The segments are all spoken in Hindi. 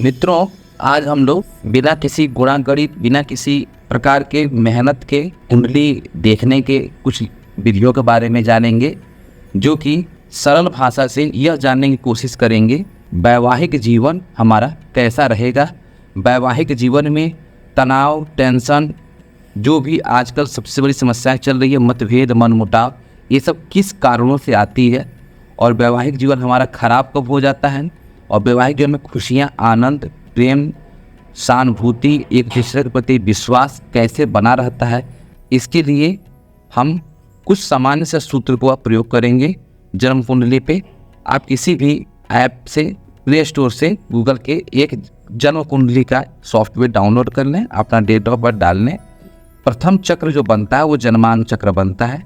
मित्रों, आज हम लोग बिना किसी गुणागणित, बिना किसी प्रकार के मेहनत के कुंडली देखने के कुछ विधियों के बारे में जानेंगे, जो कि सरल भाषा से यह जानने की कोशिश करेंगे वैवाहिक जीवन हमारा कैसा रहेगा। वैवाहिक जीवन में तनाव, टेंशन, जो भी आजकल सबसे बड़ी समस्याएं चल रही है, मतभेद, मनमुटाव, ये सब किस कारणों से आती है और वैवाहिक जीवन हमारा खराब कब हो जाता है और वैवाहिक जीवन में खुशियाँ, आनंद, प्रेम, सहानुभूति, एक दूसरे के प्रति विश्वास कैसे बना रहता है। इसके लिए हम कुछ सामान्य से सूत्र को प्रयोग करेंगे। जन्म कुंडली पे आप किसी भी ऐप से, प्ले स्टोर से, गूगल के एक जन्म कुंडली का सॉफ्टवेयर डाउनलोड कर लें, अपना डेट ऑफ बर्थ डाल लें। प्रथम चक्र जो बनता है वो जन्मांग चक्र बनता है।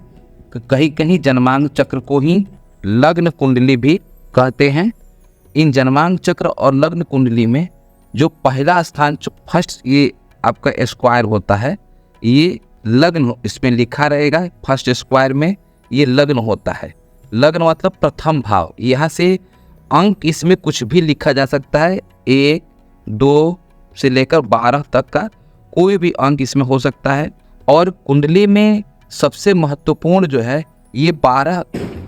कहीं कहीं जन्मांग चक्र को ही लग्न कुंडली भी कहते हैं। इन जन्मांग चक्र और लग्न कुंडली में जो पहला स्थान, फर्स्ट, ये आपका स्क्वायर होता है, ये लग्न इसमें लिखा रहेगा। फर्स्ट स्क्वायर में ये लग्न होता है। लग्न मतलब प्रथम भाव। यहाँ से अंक इसमें कुछ भी लिखा जा सकता है। 1, 2 से लेकर 12 तक का कोई भी अंक इसमें हो सकता है। और कुंडली में सबसे महत्वपूर्ण जो है, ये 12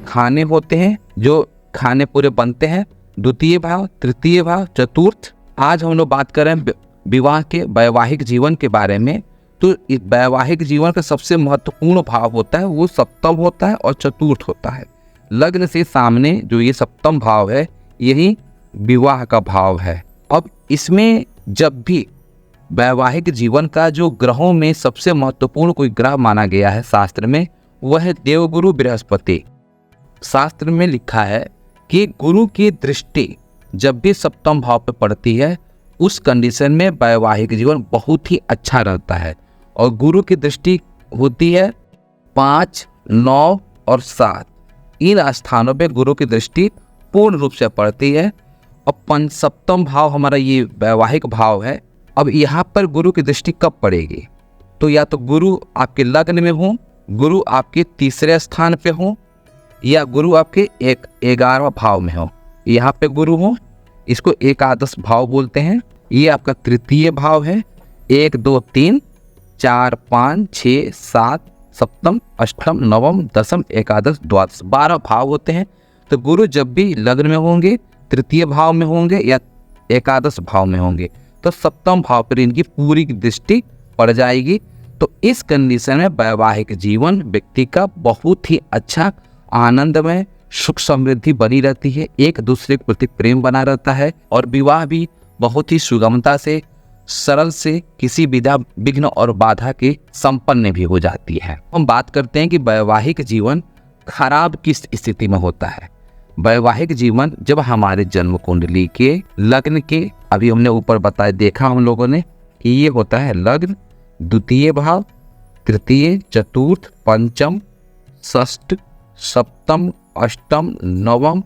खाने होते हैं, जो खाने पूरे बनते हैं। द्वितीय भाव, तृतीय भाव, चतुर्थ। आज हम लोग बात कर रहे हैं विवाह के, वैवाहिक जीवन के बारे में। तो इस वैवाहिक जीवन का सबसे महत्वपूर्ण भाव होता है वो सप्तम होता है और चतुर्थ होता है। लग्न से सामने जो ये सप्तम भाव है, यही विवाह का भाव है। अब इसमें जब भी वैवाहिक जीवन का जो ग्रहों में सबसे महत्वपूर्ण कोई ग्रह माना गया है शास्त्र में, वह है देवगुरु बृहस्पति। शास्त्र में लिखा है कि गुरु की दृष्टि जब भी सप्तम भाव पर पड़ती है, उस कंडीशन में वैवाहिक जीवन बहुत ही अच्छा रहता है। और गुरु की दृष्टि होती है 5, 9 और 7। इन स्थानों पे गुरु की दृष्टि पूर्ण रूप से पड़ती है। और सप्तम भाव हमारा ये वैवाहिक भाव है। अब यहाँ पर गुरु की दृष्टि कब पड़ेगी? तो या तो गुरु आपके लग्न में हो, गुरु आपके तीसरे स्थान पे हो, या गुरु आपके 11वां भाव में हो। यहाँ पे गुरु हो, इसको एकादश भाव बोलते हैं। ये आपका तृतीय भाव है। 1, 2, 3, 4, 5, 6, 7, सप्तम, अष्टम, नवम, दशम, एकादश, द्वादश, 12 भाव होते हैं। तो गुरु जब भी लग्न में होंगे, तृतीय भाव में होंगे या एकादश भाव में होंगे, तो सप्तम भाव पर इनकी पूरी दृष्टि पड़ जाएगी। तो इस कंडीशन में वैवाहिक जीवन व्यक्ति का बहुत ही अच्छा, आनंदमय, सुख समृद्धि बनी रहती है। एक दूसरे के प्रति प्रेम बना रहता है और विवाह भी बहुत ही सुगमता से, सरल से, किसी विघ्न और बाधा के संपन्न भी हो जाती है। हम बात करते हैं कि वैवाहिक जीवन खराब किस स्थिति में होता है। वैवाहिक जीवन जब हमारे जन्म कुंडली के लग्न के, अभी हमने ऊपर बताया, देखा हम लोगों ने कि ये होता है लग्न, द्वितीय भाव, तृतीय, चतुर्थ, पंचम, षष्ठ, सप्तम, अष्टम, नवम,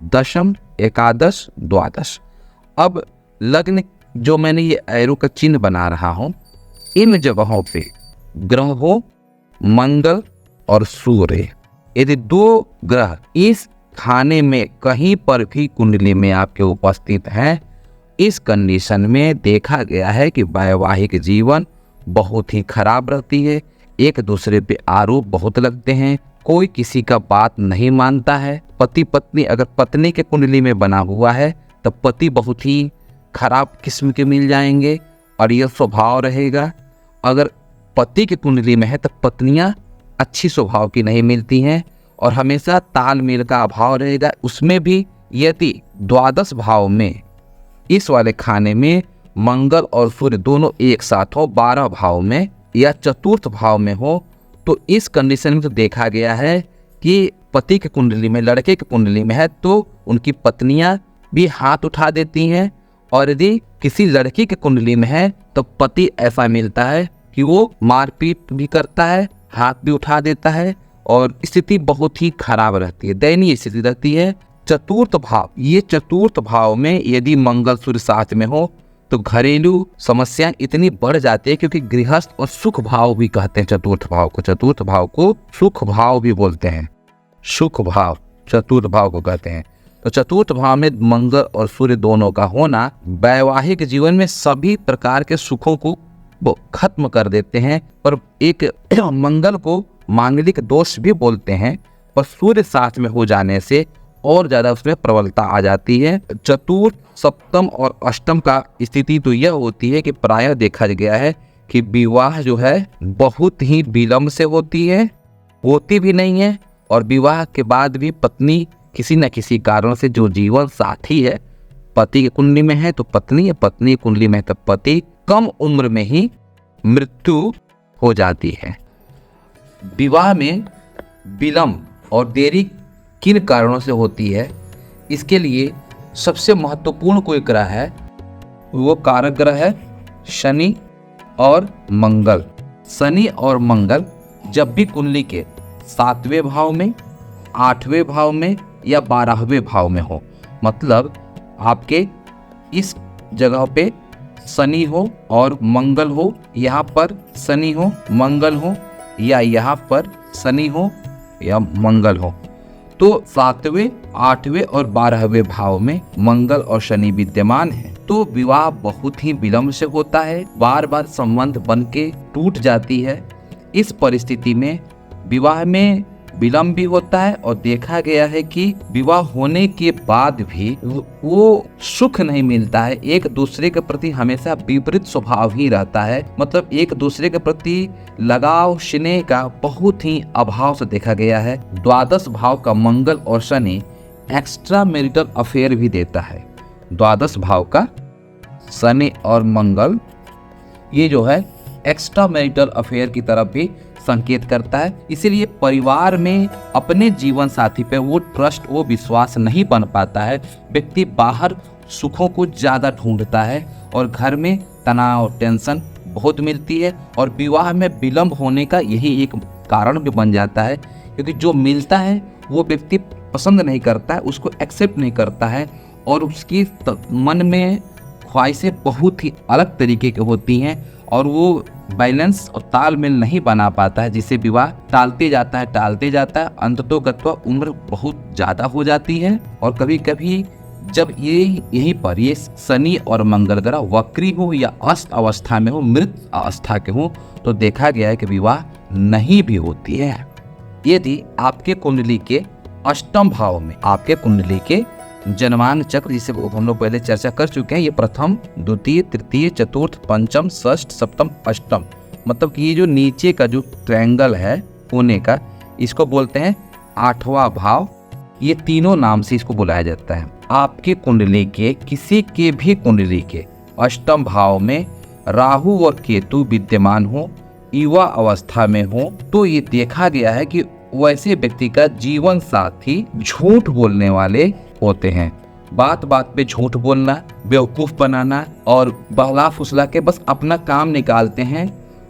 दशम, एकादश, द्वादश। अब लग्न जो मैंने ये एरो का चिन्ह बना रहा हूँ, इन जगहों पे ग्रह हो मंगल और सूर्य, यदि 2 ग्रह इस खाने में कहीं पर भी कुंडली में आपके उपस्थित हैं, इस कंडीशन में देखा गया है कि वैवाहिक जीवन बहुत ही खराब रहती है। एक दूसरे पे आरोप बहुत लगते हैं, कोई किसी का बात नहीं मानता है। पति पत्नी, अगर पत्नी के कुंडली में बना हुआ है तो पति बहुत ही खराब किस्म के मिल जाएंगे और यह स्वभाव रहेगा। अगर पति की कुंडली में है तो पत्नियां अच्छी स्वभाव की नहीं मिलती हैं और हमेशा तालमेल का अभाव रहेगा। उसमें भी यदि द्वादश भाव में, इस वाले खाने में मंगल और सूर्य दोनों एक साथ हो, 12 भाव में या चतुर्थ भाव में हो, तो इस कंडीशन में तो देखा गया है कि पति की कुंडली में, लड़के की कुंडली में है तो उनकी पत्नियां भी हाथ उठा देती हैं। और यदि किसी लड़की की कुंडली में है तो पति ऐसा मिलता है कि वो मारपीट भी करता है, हाथ भी उठा देता है और स्थिति बहुत ही खराब रहती है, दयनीय स्थिति रहती है। चतुर्थ भाव, ये चतुर्थ भाव में यदि मंगल सूर्य साथ में हो तो घरेलू समस्याएं इतनी बढ़ जाती है, क्योंकि गृहस्थ और सुख भाव भी कहते हैं चतुर्थ भाव को। चतुर्थ भाव को सुख भाव भी बोलते हैं, सुख भाव चतुर्थ भाव को कहते हैं। तो चतुर्थ भाव में मंगल और सूर्य दोनों का होना वैवाहिक जीवन में सभी प्रकार के सुखों को वो खत्म कर देते हैं। पर एक मंगल को मांगलिक दोष भी बोलते हैं, पर सूर्य साथ में हो जाने से और ज़्यादा उसमें प्रबलता आ जाती है। चतुर्थ, सप्तम और अष्टम का स्थिति तो यह होती है कि प्रायः देखा गया है कि विवाह जो है बहुत ही विलम्ब से होती भी नहीं है, और विवाह के बाद भी पत्नी किसी न किसी कारण से जो जीवन साथी है, पति की कुंडली में है तो पत्नी, पत्नी की कुंडली में है तो पति, कम उम्र में ही मृत्यु हो जाती है। विवाह में विलम्ब और देरी किन कारणों से होती है, इसके लिए सबसे महत्वपूर्ण कोई ग्रह है, वो कारक ग्रह है शनि और मंगल। शनि और मंगल जब भी कुंडली के 7वें भाव में, 8वें भाव में या 12वें भाव में हो, मतलब आपके इस जगह पे शनि हो और मंगल हो, यहाँ पर शनि हो मंगल हो, या यहाँ पर शनि हो या मंगल हो, तो 7वें, 8वें और 12वें भाव में मंगल और शनि विद्यमान है, तो विवाह बहुत ही विलम्ब से होता है, बार बार संबंध बन के टूट जाती है। इस परिस्थिति में विवाह में विलम्ब भी होता है, और देखा गया है कि विवाह होने के बाद भी वो सुख नहीं मिलता है। एक दूसरे के प्रति हमेशा विपरीत स्वभाव ही रहता है, मतलब एक दूसरे के प्रति लगाव स्नेह का बहुत ही अभाव से देखा गया है। द्वादश भाव का मंगल और शनि एक्स्ट्रा मैरिटल अफेयर भी देता है। द्वादश भाव का शनि और मंगल ये जो है एक्स्ट्रा मैरिटल अफेयर की तरफ भी संकेत करता है। इसीलिए परिवार में अपने जीवन साथी पे वो ट्रस्ट, वो विश्वास नहीं बन पाता है। व्यक्ति बाहर सुखों को ज़्यादा ढूंढता है और घर में तनाव, टेंशन बहुत मिलती है, और विवाह में विलम्ब होने का यही एक कारण भी बन जाता है, क्योंकि जो मिलता है वो व्यक्ति पसंद नहीं करता है, उसको एक्सेप्ट नहीं करता है, और उसकी मन में ख्वाहिशें बहुत ही अलग तरीके की होती हैं, और वो बैलेंस और तालमेल नहीं बना पाता है, जिससे विवाह टालते जाता है, अंततोगत्वा उम्र बहुत ज़्यादा हो जाती है। और कभी कभी जब यहीं पर ये शनि और मंगल ग्रह वक्री हो या अस्त अवस्था में हो, मृत अवस्था के हो, तो देखा गया है कि विवाह नहीं भी होती है। यदि आपके कुंडली के अष्टम भाव में, आपके कुंडली के जन्मान चक्र, जिसे हम लोग पहले चर्चा कर चुके हैं, ये प्रथम, द्वितीय, तृतीय, चतुर्थ, पंचम, षष्ठ, सप्तम, अष्टम, मतलब कि ये जो नीचे का जो ट्रायंगल है कोने का, इसको बोलते हैं 8वां भाव। ये तीनों नाम से इसको बुलाया जाता है। आपके कुंडली के किसी के भी कुंडली के अष्टम भाव में राहु और केतु विद्यमान हो, युवा अवस्था में हो, तो ये देखा गया है कि वैसे व्यक्ति का जीवन साथी झूठ बोलने वाले होते हैं। बात बात पे झूठ बोलना, बेवकूफ़ बनाना और बहला फुसला के बस अपना काम निकालते हैं,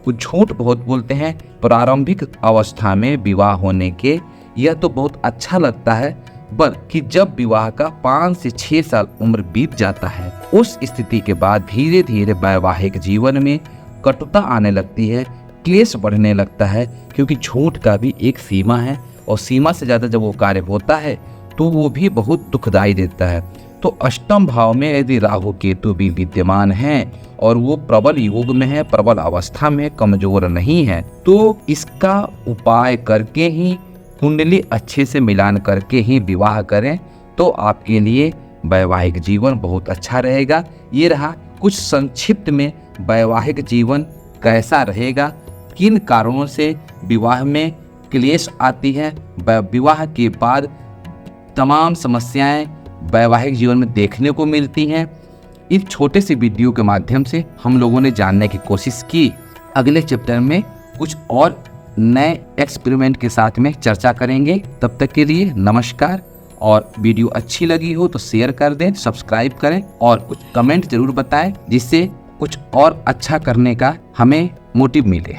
वो झूठ बहुत बोलते हैं। प्रारंभिक अवस्था में विवाह होने के यह तो बहुत अच्छा लगता है, बल्कि जब विवाह का 5 से 6 साल उम्र बीत जाता है, उस स्थिति के बाद धीरे धीरे वैवाहिक जीवन में कटुता आने लगती है, क्लेश बढ़ने लगता है, क्योंकि झूठ का भी एक सीमा है, और सीमा से ज़्यादा जब वो कार्य होता है तो वो भी बहुत दुखदाई देता है। तो अष्टम भाव में यदि राहु केतु भी विद्यमान हैं और वो प्रबल योग में है, प्रबल अवस्था में, कमजोर नहीं है, तो इसका उपाय करके ही, कुंडली अच्छे से मिलान करके ही विवाह करें, तो आपके लिए वैवाहिक जीवन बहुत अच्छा रहेगा। ये रहा कुछ संक्षिप्त में वैवाहिक जीवन कैसा रहेगा, किन कारणों से विवाह में क्लेश आती है, विवाह के बाद तमाम समस्याएं वैवाहिक जीवन में देखने को मिलती हैं। इस छोटे से वीडियो के माध्यम से हम लोगों ने जानने की कोशिश की। अगले चैप्टर में कुछ और नए एक्सपेरिमेंट के साथ में चर्चा करेंगे। तब तक के लिए नमस्कार, और वीडियो अच्छी लगी हो तो शेयर कर दें, सब्सक्राइब करें, और कुछ कमेंट जरूर बताएं, जिससे कुछ और अच्छा करने का हमें मोटिव मिले।